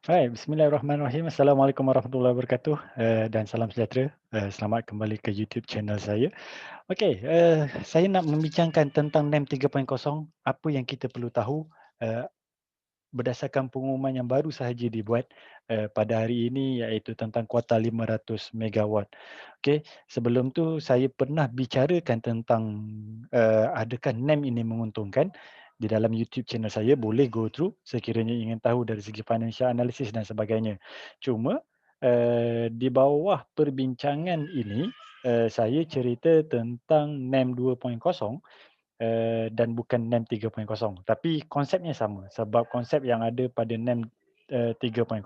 Baik, bismillahirrahmanirrahim. Assalamualaikum warahmatullahi wabarakatuh, dan salam sejahtera. Selamat kembali ke YouTube channel saya. Okey, saya nak membincangkan tentang NEM 3.0, apa yang kita perlu tahu, eee, berdasarkan pengumuman yang baru sahaja dibuat, pada hari ini, iaitu tentang kuartal 500 megawatt. Okey, sebelum tu saya pernah bicarakan tentang, adakah NEM ini menguntungkan. Di dalam YouTube channel saya, boleh go through sekiranya ingin tahu dari segi financial analysis dan sebagainya. Cuma, di bawah perbincangan ini, saya cerita tentang NEM 2.0, dan bukan NEM 3.0. Tapi konsepnya sama, sebab konsep yang ada pada NEM 3.0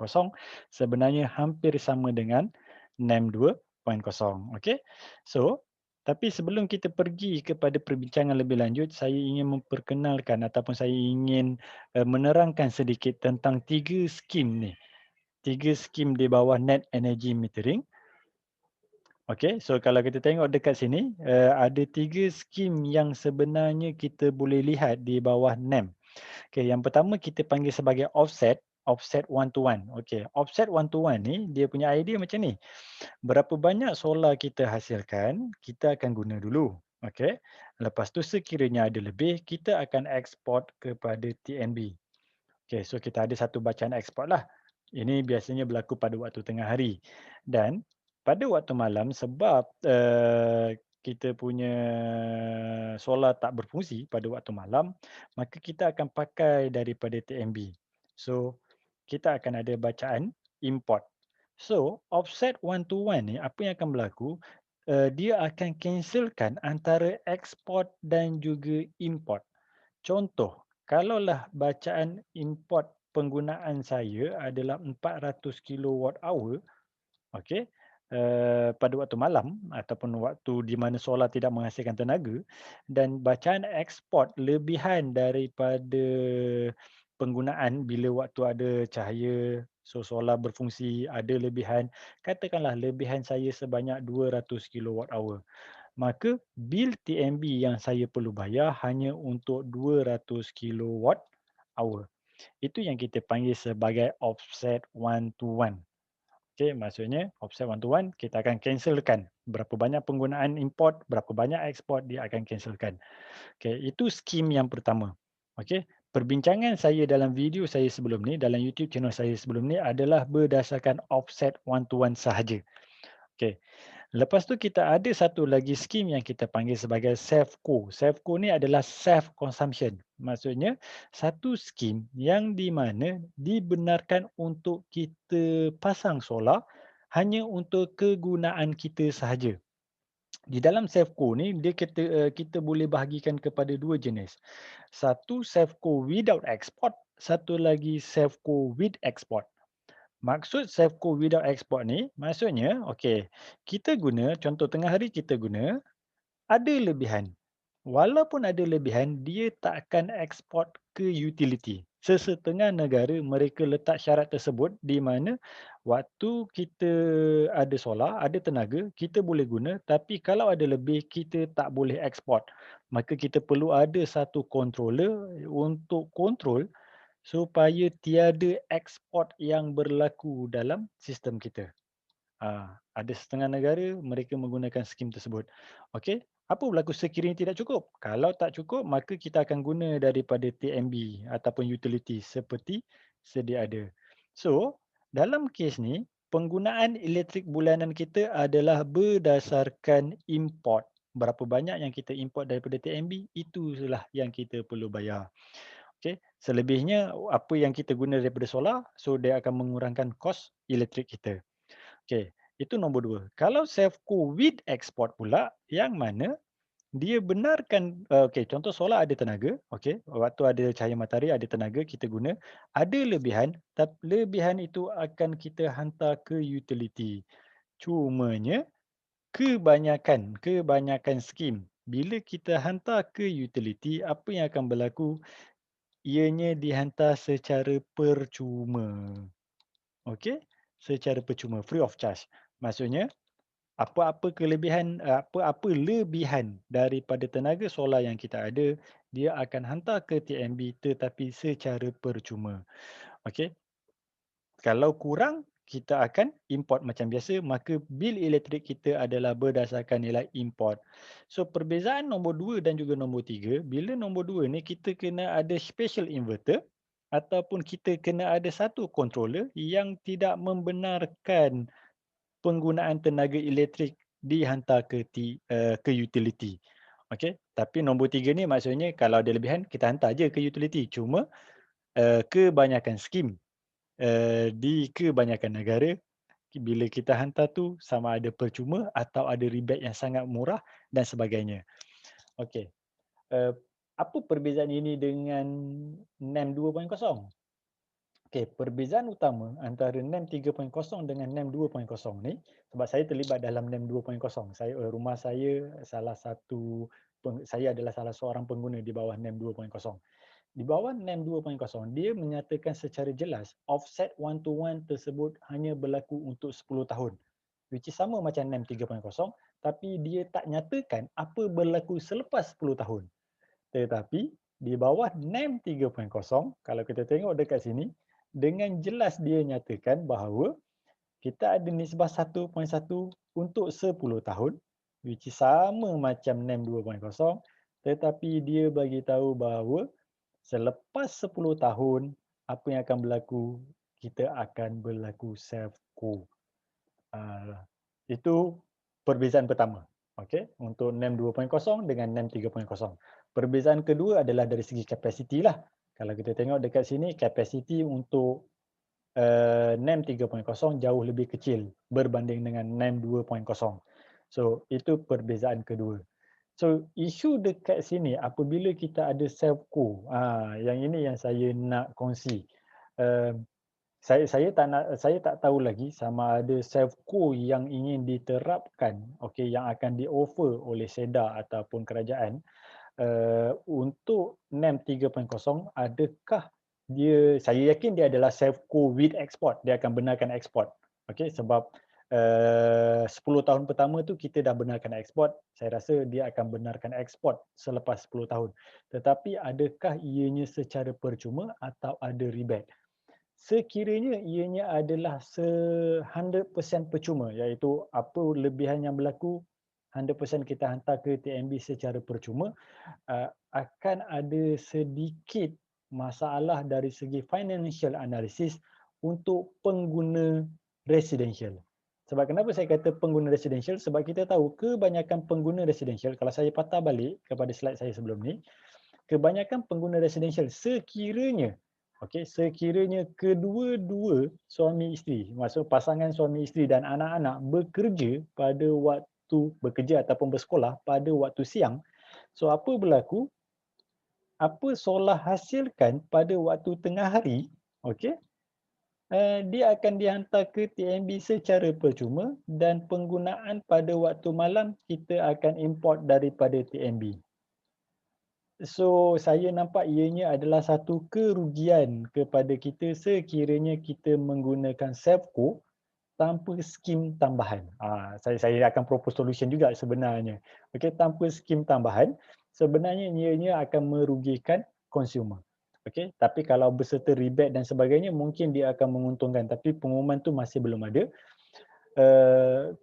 sebenarnya hampir sama dengan NEM 2.0. Okey. So, tapi sebelum kita pergi kepada perbincangan lebih lanjut, saya ingin memperkenalkan ataupun saya ingin menerangkan sedikit tentang tiga skim ni. Tiga skim di bawah Net Energy Metering. Okey, so kalau kita tengok dekat sini, ada 3 skim yang sebenarnya kita boleh lihat di bawah NEM. Okey, yang pertama kita panggil sebagai offset, offset one to one. Okey, offset one to one ni dia punya idea macam ni. Berapa banyak solar kita hasilkan, kita akan guna dulu. Okey. Lepas tu sekiranya ada lebih, kita akan eksport kepada TNB. Okey, so kita ada satu bacaan eksport lah. Ini biasanya berlaku pada waktu tengah hari. Dan pada waktu malam sebab kita punya solar tak berfungsi pada waktu malam, maka kita akan pakai daripada TNB. So, kita akan ada bacaan import. So, offset one to one ni apa yang akan berlaku, dia akan cancelkan antara eksport dan juga import. Contoh, kalaulah bacaan import penggunaan saya adalah 400 kilowatt hour, okey, pada waktu malam ataupun waktu di mana solar tidak menghasilkan tenaga, dan bacaan eksport lebihan daripada penggunaan bila waktu ada cahaya, so solar berfungsi, ada lebihan, katakanlah lebihan saya sebanyak 200 kilowatt hour. Maka bil TNB yang saya perlu bayar hanya untuk 200 kilowatt hour. Itu yang kita panggil sebagai offset one to one. Okey, maksudnya offset one to one kita akan cancelkan berapa banyak penggunaan import, berapa banyak ekspor dia akan cancelkan. Okey, itu skim yang pertama. Okey, perbincangan saya dalam video saya sebelum ni, dalam YouTube channel saya sebelum ni adalah berdasarkan offset one to one sahaja. Okey. Lepas tu kita ada satu lagi skim yang kita panggil sebagai SAFCO. SAFCO ni adalah self consumption. Maksudnya satu skim yang di mana dibenarkan untuk kita pasang solar hanya untuk kegunaan kita sahaja. Di dalam SAFCO ni kita boleh bahagikan kepada dua jenis. Satu SAFCO without export, satu lagi SAFCO with export. Maksud self-co without export ni, maksudnya, okey, kita guna, contoh tengah hari kita guna, ada lebihan. Walaupun ada lebihan, dia tak akan ekspor ke utility. Sesetengah negara mereka letak syarat tersebut di mana waktu kita ada solar, ada tenaga, kita boleh guna, tapi kalau ada lebih, kita tak boleh ekspor. Maka kita perlu ada satu controller untuk kontrol supaya tiada ekspor yang berlaku dalam sistem kita. Ada setengah negara mereka menggunakan skim tersebut. Okey, apa berlaku sekiranya tidak cukup? Kalau tak cukup, maka kita akan guna daripada TNB ataupun utility seperti sedia ada. So, dalam kes ni, penggunaan elektrik bulanan kita adalah berdasarkan import. Berapa banyak yang kita import daripada TNB, itulah yang kita perlu bayar. Okey, selebihnya apa yang kita guna daripada solar, so dia akan mengurangkan kos elektrik kita. Okey, itu nombor dua. Kalau self-co with export pula, yang mana dia benarkan, okey, contoh solar ada tenaga, okey, waktu ada cahaya matahari ada tenaga kita guna, ada lebihan, lebihan itu akan kita hantar ke utility. Cumanya kebanyakan skim bila kita hantar ke utility, apa yang akan berlaku? Ianya dihantar secara percuma. Okey? Secara percuma, free of charge. Maksudnya, apa-apa kelebihan, apa-apa lebihan daripada tenaga solar yang kita ada, dia akan hantar ke TNB tetapi secara percuma. Okey? Kalau kurang, kita akan import macam biasa, maka bil elektrik kita adalah berdasarkan nilai import. So perbezaan nombor 2 dan juga nombor 3, bila nombor 2 ni kita kena ada special inverter ataupun kita kena ada satu controller yang tidak membenarkan penggunaan tenaga elektrik dihantar ke utility. Okey, tapi nombor 3 ni maksudnya kalau ada lebihan kita hantar je ke utility. Cuma kebanyakan skim di kebanyakan negara bila kita hantar tu sama ada percuma atau ada rebate yang sangat murah dan sebagainya. Okey. Uh, Apa perbezaan ini dengan NEM 2.0? Okey, perbezaan utama antara NEM 3.0 dengan NEM 2.0 ni, sebab saya terlibat dalam NEM 2.0. Rumah saya saya adalah salah seorang pengguna di bawah NEM 2.0. Di bawah NEM 2.0, dia menyatakan secara jelas offset one to one tersebut hanya berlaku untuk 10 tahun. Which is sama macam NEM 3.0, tapi dia tak nyatakan apa berlaku selepas 10 tahun. Tetapi di bawah NEM 3.0, kalau kita tengok dekat sini, dengan jelas dia nyatakan bahawa kita ada nisbah 1.1 untuk 10 tahun, which is sama macam NEM 2.0, tetapi dia bagi tahu bahawa selepas 10 tahun, apa yang akan berlaku? Kita akan berlaku self-co. Itu perbezaan pertama. Okey, untuk NEM 2.0 dengan NEM 3.0. Perbezaan kedua adalah dari segi kapasiti lah. Kalau kita tengok dekat sini, kapasiti untuk NEM 3.0 jauh lebih kecil berbanding dengan NEM 2.0. So, itu perbezaan kedua. So, isu dekat sini apabila kita ada self-co, yang ini yang saya nak kongsi. Uh, saya tak tahu lagi sama ada self-co yang ingin diterapkan, okey, yang akan di-offer oleh SEDA ataupun kerajaan untuk NEM 3.0, adakah saya yakin dia adalah self-co with export, dia akan benarkan ekspor. Okey, sebab 10 tahun pertama tu kita dah benarkan ekspor, saya rasa dia akan benarkan ekspor selepas 10 tahun. Tetapi adakah ianya secara percuma atau ada rebate? Sekiranya ianya adalah 100% percuma, iaitu apa lebihan yang berlaku 100% kita hantar ke TNB secara percuma, akan ada sedikit masalah dari segi financial analysis untuk pengguna residential. Sebab kenapa saya kata pengguna residential? Sebab kita tahu kebanyakan pengguna residential, kalau saya patah balik kepada slide saya sebelum ni, kebanyakan pengguna residential sekiranya sekiranya kedua-dua suami isteri, maksud pasangan suami isteri dan anak-anak bekerja pada waktu bekerja ataupun bersekolah pada waktu siang, so apa berlaku? Apa solar hasilkan pada waktu tengah hari, okey, dia akan dihantar ke TNB secara percuma dan penggunaan pada waktu malam kita akan import daripada TNB. So, saya nampak ianya adalah satu kerugian kepada kita sekiranya kita menggunakan self-co tanpa skim tambahan. Saya akan propose solution juga sebenarnya. Okey, tanpa skim tambahan, sebenarnya ianya akan merugikan consumer. Okey, tapi kalau berserta rebate dan sebagainya mungkin dia akan menguntungkan, tapi pengumuman tu masih belum ada.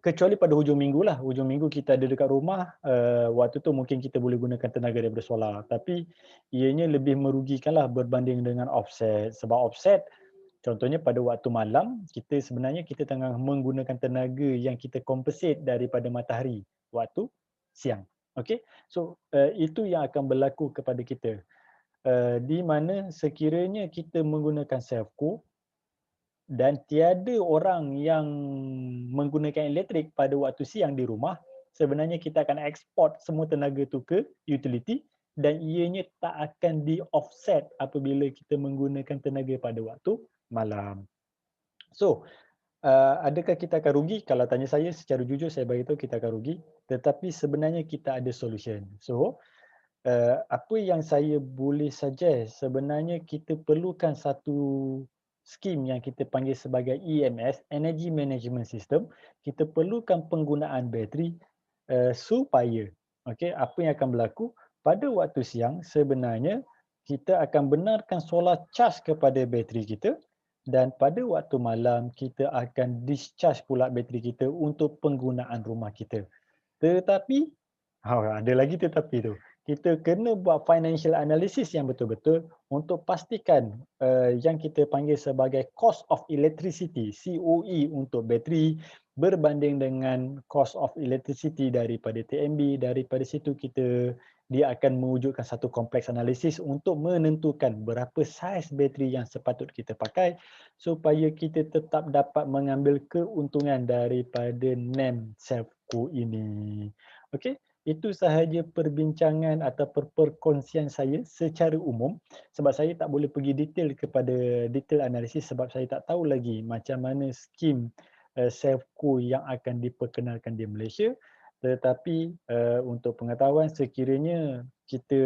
Kecuali pada hujung minggu lah. Hujung minggu kita ada dekat rumah, waktu tu mungkin kita boleh gunakan tenaga daripada solar. Tapi ianya lebih merugikan lah berbanding dengan offset. Sebab offset, contohnya pada waktu malam, kita tengah menggunakan tenaga yang kita compensate daripada matahari waktu siang. Okay? So, itu yang akan berlaku kepada kita. Di mana sekiranya kita menggunakan self-co, dan tiada orang yang menggunakan elektrik pada waktu siang di rumah, sebenarnya kita akan ekspor semua tenaga tu ke utility dan ianya tak akan di-offset apabila kita menggunakan tenaga pada waktu malam. So, adakah kita akan rugi? Kalau tanya saya, secara jujur saya beritahu kita akan rugi. Tetapi sebenarnya kita ada solution. So, apa yang saya boleh suggest, sebenarnya kita perlukan satu skim yang kita panggil sebagai EMS, Energy Management System. Kita perlukan penggunaan bateri supaya apa yang akan berlaku pada waktu siang, sebenarnya kita akan benarkan solar charge kepada bateri kita dan pada waktu malam kita akan discharge pula bateri kita untuk penggunaan rumah kita. Tetapi, ada lagi tetapi tu. Kita kena buat financial analysis yang betul-betul untuk pastikan yang kita panggil sebagai cost of electricity, COE untuk bateri berbanding dengan cost of electricity daripada TNB. Daripada situ dia akan mewujudkan satu kompleks analisis untuk menentukan berapa saiz bateri yang sepatut kita pakai supaya kita tetap dapat mengambil keuntungan daripada NEM Selfco ini. Okey, itu sahaja perbincangan atau perkongsian saya secara umum sebab saya tak boleh pergi detail kepada detail analisis sebab saya tak tahu lagi macam mana skim Selfco yang akan diperkenalkan di Malaysia. Tetapi untuk pengetahuan sekiranya kita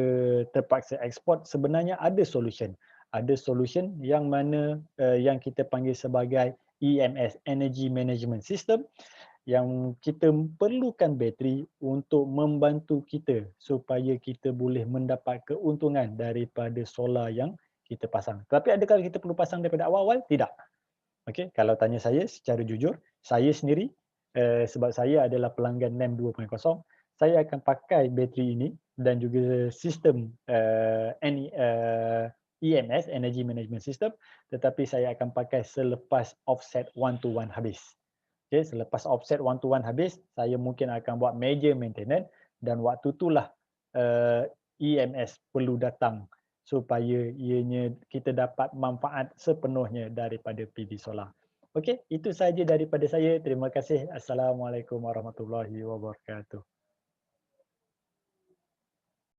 terpaksa ekspor sebenarnya ada solution. Ada solution yang mana yang kita panggil sebagai EMS, Energy Management System, yang kita perlukan bateri untuk membantu kita supaya kita boleh mendapat keuntungan daripada solar yang kita pasang. Tapi adakah kita perlu pasang daripada awal-awal? Tidak. Okey, kalau tanya saya secara jujur, saya sendiri sebab saya adalah pelanggan NEM 2.0, saya akan pakai bateri ini dan juga sistem EMS, Energy Management System, tetapi saya akan pakai selepas offset 1 to 1 habis. Okey, selepas offset 1 to 1 habis, saya mungkin akan buat major maintenance dan waktu itulah EMS perlu datang supaya ianya kita dapat manfaat sepenuhnya daripada PV solar. Okey, itu sahaja daripada saya. Terima kasih. Assalamualaikum warahmatullahi wabarakatuh.